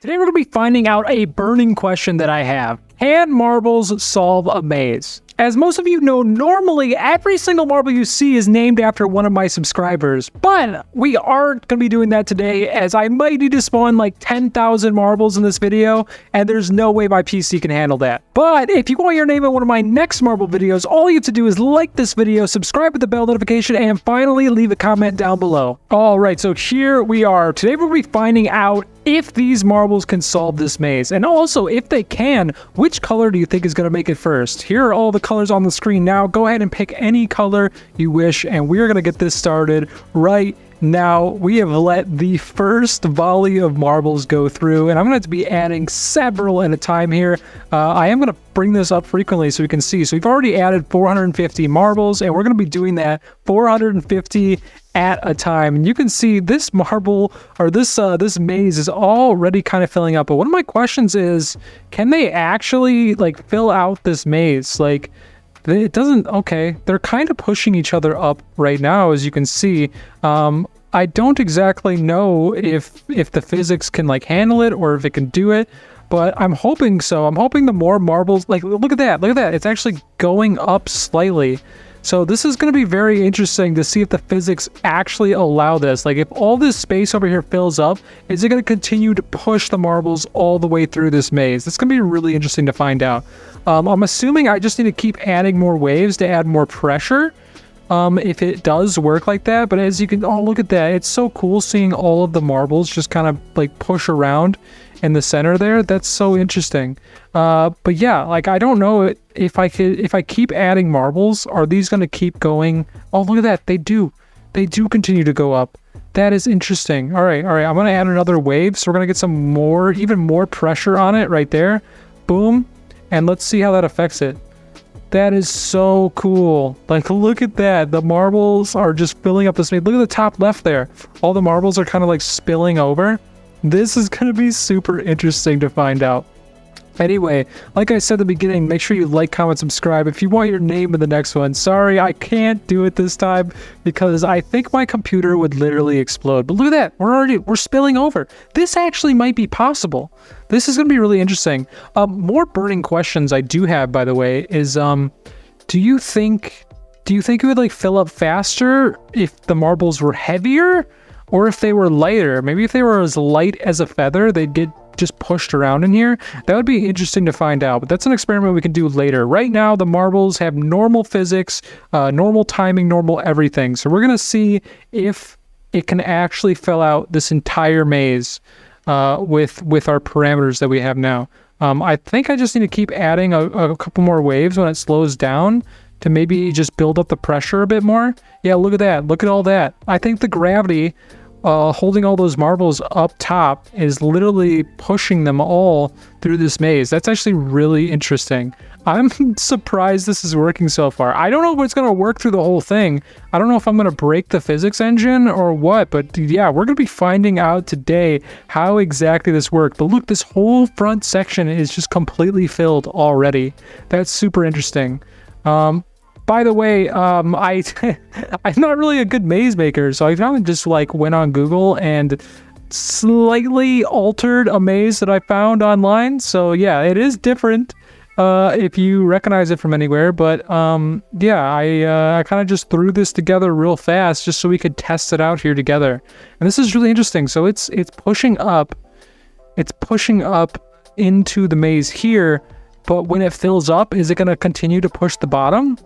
Today we're going to be finding out a burning question that I have. Can marbles solve a maze? As most of you know, normally every single marble you see is named after one of my subscribers, but we aren't going to be doing that today as I might need to spawn like 10,000 marbles in this video, and there's no way my PC can handle that. But if you want your name in one of my next marble videos, all you have to do is like this video, subscribe with the bell notification, and finally leave a comment down below. Alright, so here we are. Today we'll be finding out if these marbles can solve this maze, and also if they can, which color do you think is going to make it first? Here are all the colors on the screen now. Go ahead and pick any color you wish, and we're going to get this started right now. We have let the first volley of marbles go through, and I'm going to have to be adding several at a time here. I am going to bring this up frequently so you can see. So we've already added 450 marbles, and we're going to be doing that 450 at a time. And you can see this marble, or this maze is already kind of filling up. But one of my questions is, can they actually like fill out this maze? Like, it doesn't. Okay, they're kind of pushing each other up right now, as you can see. I don't exactly know if the physics can like handle it or if it can do it, but I'm hoping so. I'm hoping the more marbles, like look at that, it's actually going up slightly. So this is going to be very interesting to see if the physics actually allow this. Like if all this space over here fills up, is it going to continue to push the marbles all the way through this maze? It's going to be really interesting to find out. I'm assuming I just need to keep adding more waves to add more pressure. If it does work like that, but as you can, oh look at that, it's so cool seeing all of the marbles just kind of like push around in the center there. That's so interesting. But yeah, like I don't know if I keep adding marbles, are these going to keep going? Oh look at that, they do continue to go up. That is interesting. All right, I'm going to add another wave, so we're going to get some more, even more pressure on it right there. Boom, and let's see how that affects it. That is so cool. Like, look at that. The marbles are just filling up this maze. Look at the top left there. All the marbles are kind of like spilling over. This is going to be super interesting to find out. Anyway, like I said at the beginning, make sure you like, comment, subscribe if you want your name in the next one. Sorry, I can't do it this time because I think my computer would literally explode. But look at that. We're spilling over. This actually might be possible. This is going to be really interesting. More burning questions I do have, by the way, is do you think it would like fill up faster if the marbles were heavier or if they were lighter? Maybe if they were as light as a feather, they'd get just pushed around in here. That would be interesting to find out, but that's an experiment we can do later. Right now, the marbles have normal physics, normal timing, normal everything. So we're going to see if it can actually fill out this entire maze with our parameters that we have now. I think I just need to keep adding a couple more waves when it slows down to maybe just build up the pressure a bit more. Yeah, look at that. Look at all that. I think the gravity holding all those marbles up top is literally pushing them all through this maze. That's actually really interesting. I'm surprised this is working so far. I don't know if it's going to work through the whole thing. I don't know if I'm going to break the physics engine or what, but yeah, we're going to be finding out today how exactly this worked. But look, this whole front section is just completely filled already. That's super interesting. By the way, I'm not really a good maze maker, so I kind of just like went on Google and slightly altered a maze that I found online. So yeah, it is different if you recognize it from anywhere. But yeah, I kind of just threw this together real fast just so we could test it out here together. And this is really interesting. So it's pushing up. It's pushing up into the maze here. But when it fills up, is it going to continue to push the bottom?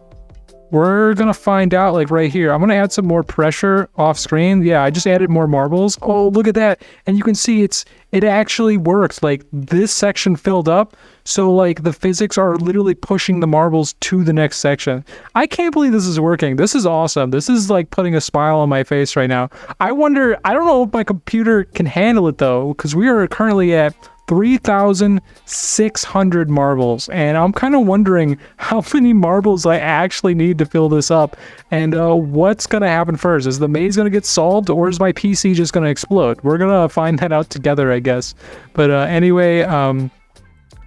We're going to find out like right here. I'm going to add some more pressure off screen. Yeah, I just added more marbles. Oh, look at that. And you can see it actually works. Like this section filled up. So like the physics are literally pushing the marbles to the next section. I can't believe this is working. This is awesome. This is like putting a smile on my face right now. I don't know if my computer can handle it though, because we are currently at 3,600 marbles, and I'm kind of wondering how many marbles I actually need to fill this up, and what's gonna happen first. Is the maze gonna get solved, or is my PC just gonna explode? We're gonna find that out together, I guess. But anyway,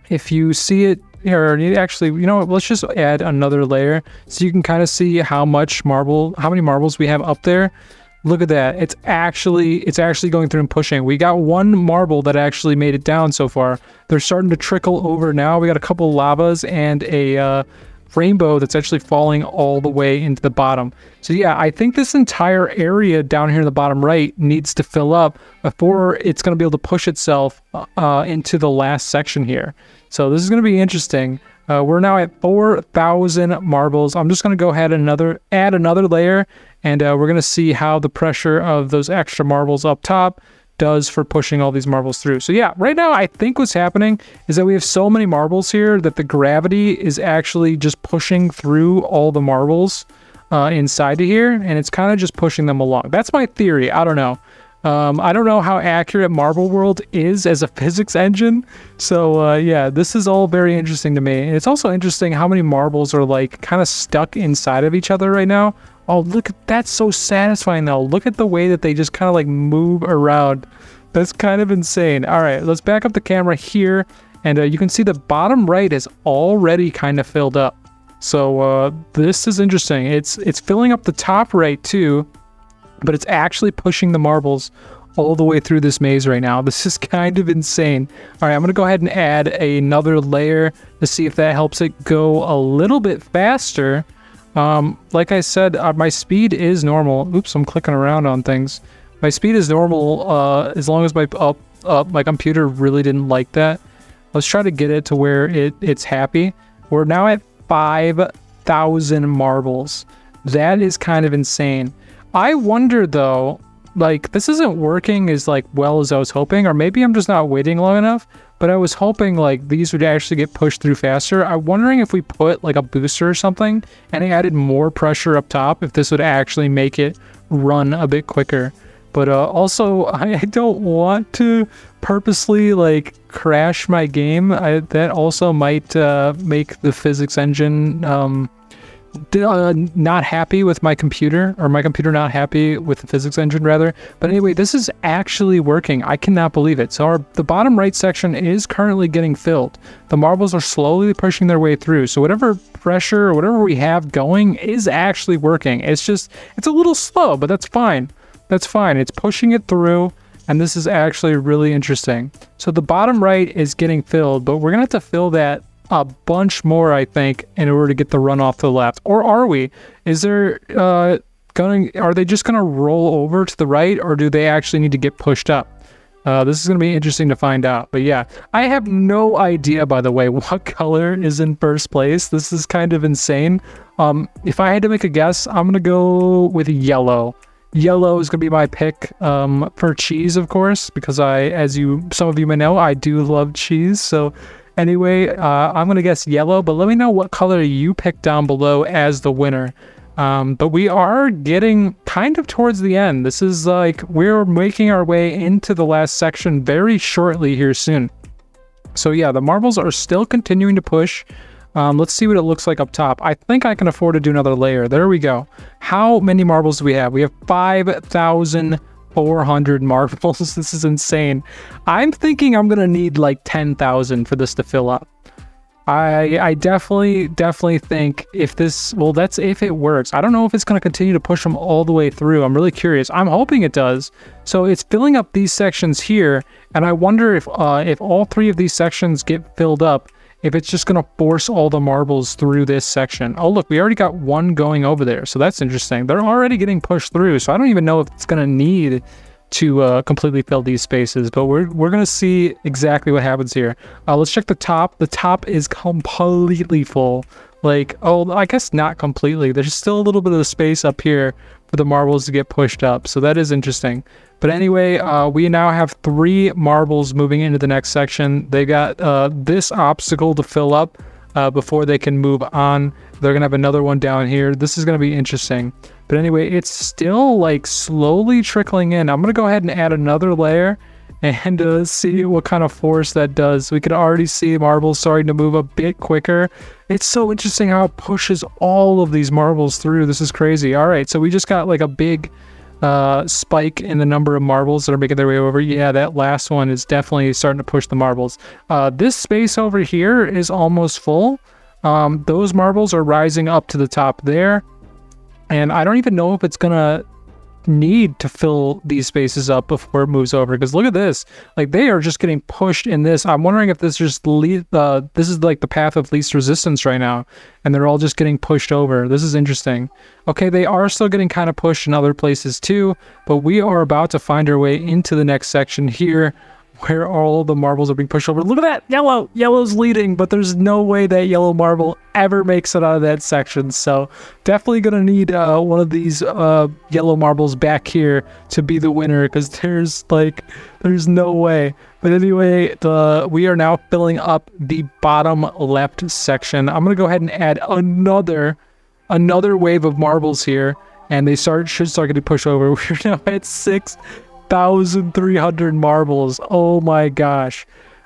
if you see it here, actually, you know what, let's just add another layer so you can kind of see how many marbles we have up there. Look at that. It's actually going through and pushing. We got one marble that actually made it down so far. They're starting to trickle over now. We got a couple lavas and a rainbow that's actually falling all the way into the bottom. So yeah, I think this entire area down here in the bottom right needs to fill up before it's going to be able to push itself into the last section here. So this is going to be interesting. We're now at 4,000 marbles. I'm just going to go ahead and add another layer, and we're going to see how the pressure of those extra marbles up top does for pushing all these marbles through. So yeah, right now I think what's happening is that we have so many marbles here that the gravity is actually just pushing through all the marbles inside of here, and it's kind of just pushing them along. That's my theory. I don't know. I don't know how accurate Marble World is as a physics engine. So yeah, this is all very interesting to me. And it's also interesting how many marbles are like kind of stuck inside of each other right now. Oh, look, that's so satisfying though. Look at the way that they just kind of like move around. That's kind of insane. All right, let's back up the camera here. And you can see the bottom right is already kind of filled up. So this is interesting. It's filling up the top right too, but it's actually pushing the marbles all the way through this maze right now. This is kind of insane. All right, I'm going to go ahead and add another layer to see if that helps it go a little bit faster. Like I said, my speed is normal. Oops, I'm clicking around on things. My speed is normal as long as my computer really didn't like that. Let's try to get it to where it's happy. We're now at 5,000 marbles. That is kind of insane. I wonder though, like this isn't working as like well as I was hoping, or maybe I'm just not waiting long enough, but I was hoping like these would actually get pushed through faster. I'm wondering if we put like a booster or something and added more pressure up top, if this would actually make it run a bit quicker. But also, I don't want to purposely like crash my game. That also might make the physics engine not happy with my computer, or my computer not happy with the physics engine rather. But anyway, this is actually working. I cannot believe it. So the bottom right section is currently getting filled. The marbles are slowly pushing their way through. So whatever pressure or whatever we have going is actually working. It's a little slow, but that's fine. That's fine. It's pushing it through, and this is actually really interesting. So the bottom right is getting filled, but we're gonna have to fill that a bunch more, I think, in order to get the run off to the left. Or are we? Is there are they just gonna roll over to the right, or do they actually need to get pushed up? This is gonna be interesting to find out. But yeah, I have no idea, by the way, what color is in first place. This is kind of insane. If I had to make a guess, I'm gonna go with yellow. Yellow is going to be my pick for cheese, of course, because some of you may know, I do love cheese. So anyway, I'm going to guess yellow, but let me know what color you pick down below as the winner. But we are getting kind of towards the end. This is like we're making our way into the last section very shortly here soon. So yeah, the marbles are still continuing to push. Let's see what it looks like up top. I think I can afford to do another layer. There we go. How many marbles do we have? We have 5,400 marbles. This is insane. I'm thinking I'm going to need like 10,000 for this to fill up. I definitely think that's if it works. I don't know if it's going to continue to push them all the way through. I'm really curious. I'm hoping it does. So it's filling up these sections here, and I wonder if all three of these sections get filled up, if it's just going to force all the marbles through this section. Oh, look, we already got one going over there. So that's interesting. They're already getting pushed through. So I don't even know if it's going to need to completely fill these spaces. But we're going to see exactly what happens here. Let's check the top. The top is completely full. Like, oh, I guess not completely. There's still a little bit of space up here for the marbles to get pushed up. So that is interesting. But anyway, we now have 3 marbles moving into the next section. They got this obstacle to fill up before they can move on. They're going to have another one down here. This is going to be interesting. But anyway, it's still like slowly trickling in. I'm going to go ahead and add another layer and see what kind of force that does. We can already see marbles starting to move a bit quicker. It's so interesting how it pushes all of these marbles through. This is crazy. All right, so we just got like a big spike in the number of marbles that are making their way over. Yeah, that last one is definitely starting to push the marbles. This space over here is almost full. Those marbles are rising up to the top there, and I don't even know if it's gonna need to fill these spaces up before it moves over, because look at this, like they are just getting pushed in this. I'm wondering if this just this is like the path of least resistance right now, and they're all just getting pushed over. This is interesting. Okay, they are still getting kind of pushed in other places too, but we are about to find our way into the next section here, where all the marbles are being pushed over. Look at that, yellow's leading, but there's no way that yellow marble ever makes it out of that section. So definitely gonna need one of these yellow marbles back here to be the winner, because there's no way. But anyway, we are now filling up the bottom left section. I'm gonna go ahead and add another wave of marbles here, and they should start getting pushed over. We're now at 6,300 marbles. Oh my gosh.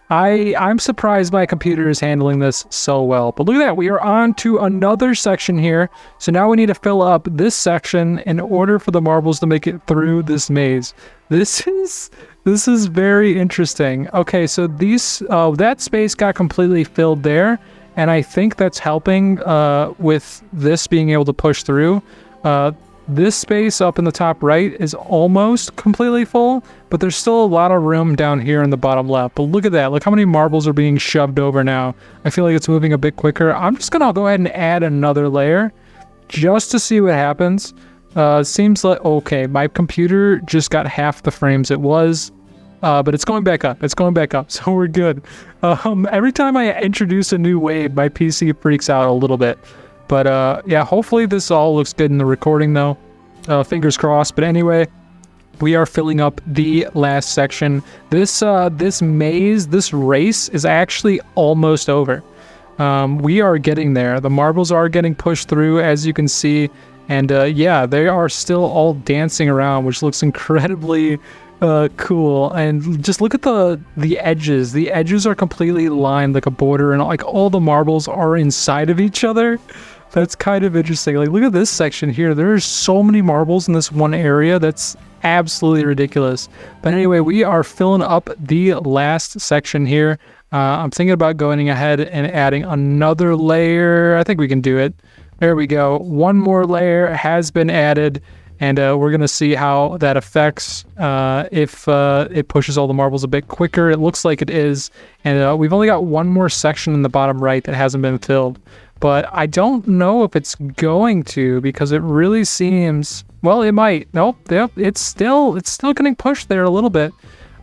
I'm surprised my computer is handling this so well. But look at that, we are on to another section here. So now we need to fill up this section in order for the marbles to make it through this maze. This is very interesting. Okay, so that space got completely filled there, and I think that's helping with this being able to push through. This space up in the top right is almost completely full, but there's still a lot of room down here in the bottom left. But look at that. Look how many marbles are being shoved over now. I feel like it's moving a bit quicker. I'm just going to go ahead and add another layer just to see what happens. Seems like, okay, my computer just got half the frames it was, but it's going back up. It's going back up, so we're good. Every time I introduce a new wave, my PC freaks out a little bit. But yeah, hopefully this all looks good in the recording though. Fingers crossed. But anyway, we are filling up the last section. This maze, this race is actually almost over. We are getting there. The marbles are getting pushed through, as you can see. And yeah, they are still all dancing around, which looks incredibly cool. And just look at the edges. The edges are completely lined like a border, and like all the marbles are inside of each other. That's kind of interesting. Like, look at this section here. There's so many marbles in this one area. That's absolutely ridiculous. But anyway, we are filling up the last section here. I'm thinking about going ahead and adding another layer. I think we can do it. There we go. One more layer has been added, and we're going to see how that affects if it pushes all the marbles a bit quicker. It looks like it is. And we've only got one more section in the bottom right that hasn't been filled. But I don't know if it's going to, because it really seems, well, it might. Nope, yep, it's still getting pushed there a little bit.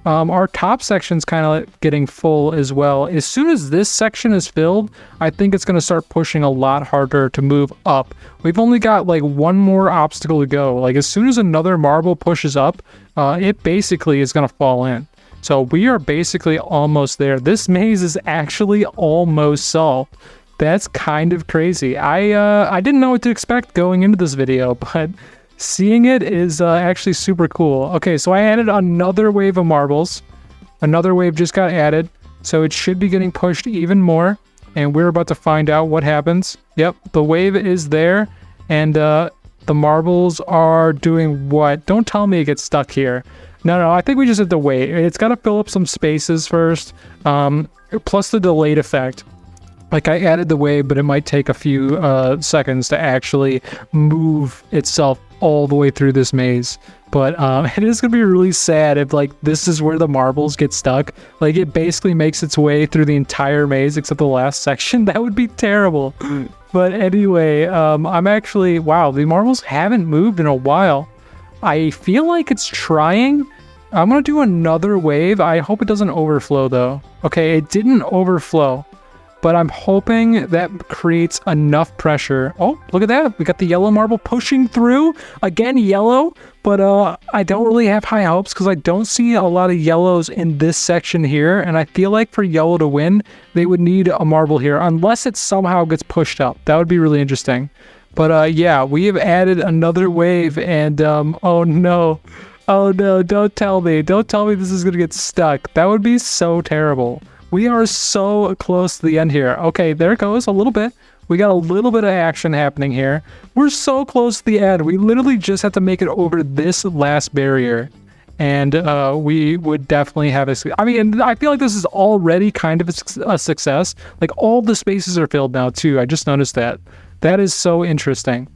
Our top section's kind of getting full as well. As soon as this section is filled, I think it's going to start pushing a lot harder to move up. We've only got like one more obstacle to go. Like, as soon as another marble pushes up, it basically is going to fall in. So we are basically almost there. This maze is actually almost solved. That's kind of crazy. I didn't know what to expect going into this video, but seeing it is actually super cool. Okay, so I added another wave of marbles. Another wave just got added, so it should be getting pushed even more, and we're about to find out what happens. Yep, the wave is there, and the marbles are doing what? Don't tell me it gets stuck here. No, I think we just have to wait. It's got to fill up some spaces first, plus the delayed effect. Like, I added the wave, but it might take a few seconds to actually move itself all the way through this maze. But it is going to be really sad if, like, this is where the marbles get stuck. Like, it basically makes its way through the entire maze except the last section. That would be terrible. But anyway, I'm actually, wow, the marbles haven't moved in a while. I feel like it's trying. I'm going to do another wave. I hope it doesn't overflow, though. Okay, it didn't overflow. But I'm hoping that creates enough pressure. Oh, look at that. We got the yellow marble pushing through. Again, yellow. But I don't really have high hopes because I don't see a lot of yellows in this section here. And I feel like for yellow to win, they would need a marble here. Unless it somehow gets pushed up. That would be really interesting. But yeah, we have added another wave. And oh no. Oh no, don't tell me. Don't tell me this is going to get stuck. That would be so terrible. We are so close to the end here. Okay, there it goes a little bit. We got a little bit of action happening here. We're so close to the end. We literally just have to make it over this last barrier. And we would definitely have a... I mean, I feel like this is already kind of a success. Like, all the spaces are filled now, too. I just noticed that. That is so interesting.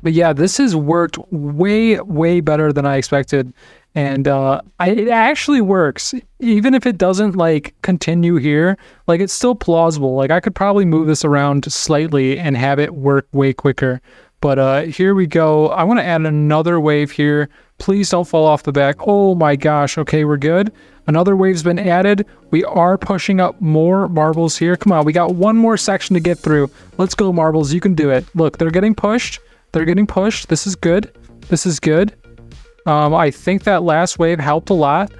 But yeah, this has worked way better than I expected. And it actually works. Even if it doesn't like continue here, like it's still plausible. Like I could probably move this around slightly and have it work way quicker. But here we go. I want to add another wave here. Please don't fall off the back. Oh my gosh. Okay, we're good. Another wave's been added. We are pushing up more marbles here. Come on, we got one more section to get through. Let's go, marbles. You can do it. Look, they're getting pushed. They're getting pushed. This is good. This is good. I think that last wave helped a lot.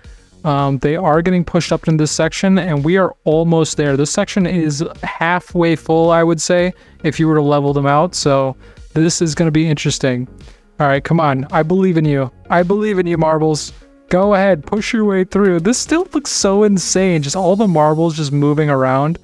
They are getting pushed up in this section, and we are almost there. This section is halfway full, I would say, if you were to level them out. So this is going to be interesting. All right, come on. I believe in you. I believe in you, marbles. Go ahead. Push your way through. This still looks so insane. Just all the marbles just moving around.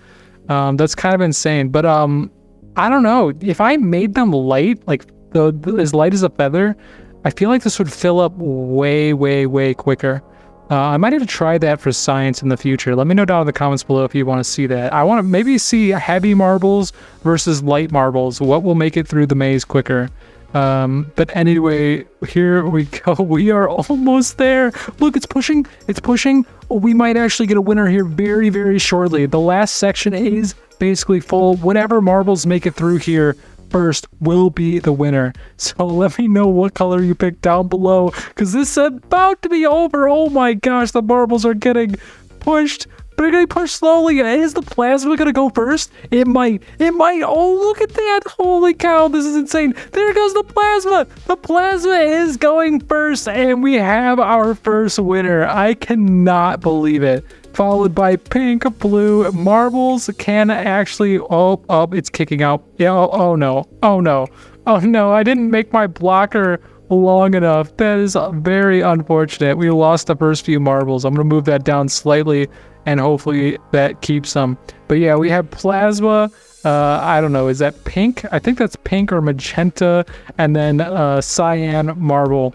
That's kind of insane. But I don't know. If I made them light, like as light as a feather, I feel like this would fill up way quicker. I might have to try that for science in the future. Let me know down in the comments below if you want to see that. I want to maybe see heavy marbles versus light marbles. What will make it through the maze quicker? But anyway, here we go. We are almost there. Look, it's pushing. It's pushing. We might actually get a winner here very shortly. The last section is basically full. Whatever marbles make it through here first will be the winner. So let me know what color you picked down below, because this is about to be over. Oh my gosh, the marbles are getting pushed. But they're getting pushed slowly. Is the plasma gonna go first? It might. Oh, look at that. Holy cow, this is insane. There goes the plasma. The plasma is going first, and we have our first winner. I cannot believe it. Followed by pink, blue, marbles can actually, oh, it's kicking out. Yeah, oh no, I didn't make my blocker long enough. That is very unfortunate. We lost the first few marbles. I'm gonna move that down slightly, and hopefully that keeps them. But yeah, we have plasma. I don't know, is that pink? I think that's pink or magenta, and then cyan marble.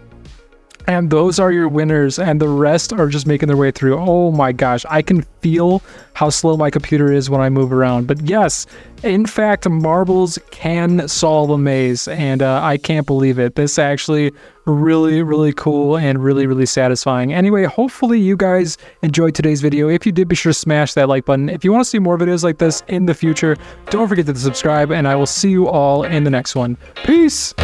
And those are your winners, and the rest are just making their way through. Oh my gosh, I can feel how slow my computer is when I move around. But yes, in fact, marbles can solve a maze, and I can't believe it. This actually really cool and really satisfying. Anyway, hopefully you guys enjoyed today's video. If you did, be sure to smash that like button. If you want to see more videos like this in the future, don't forget to subscribe, and I will see you all in the next one. Peace!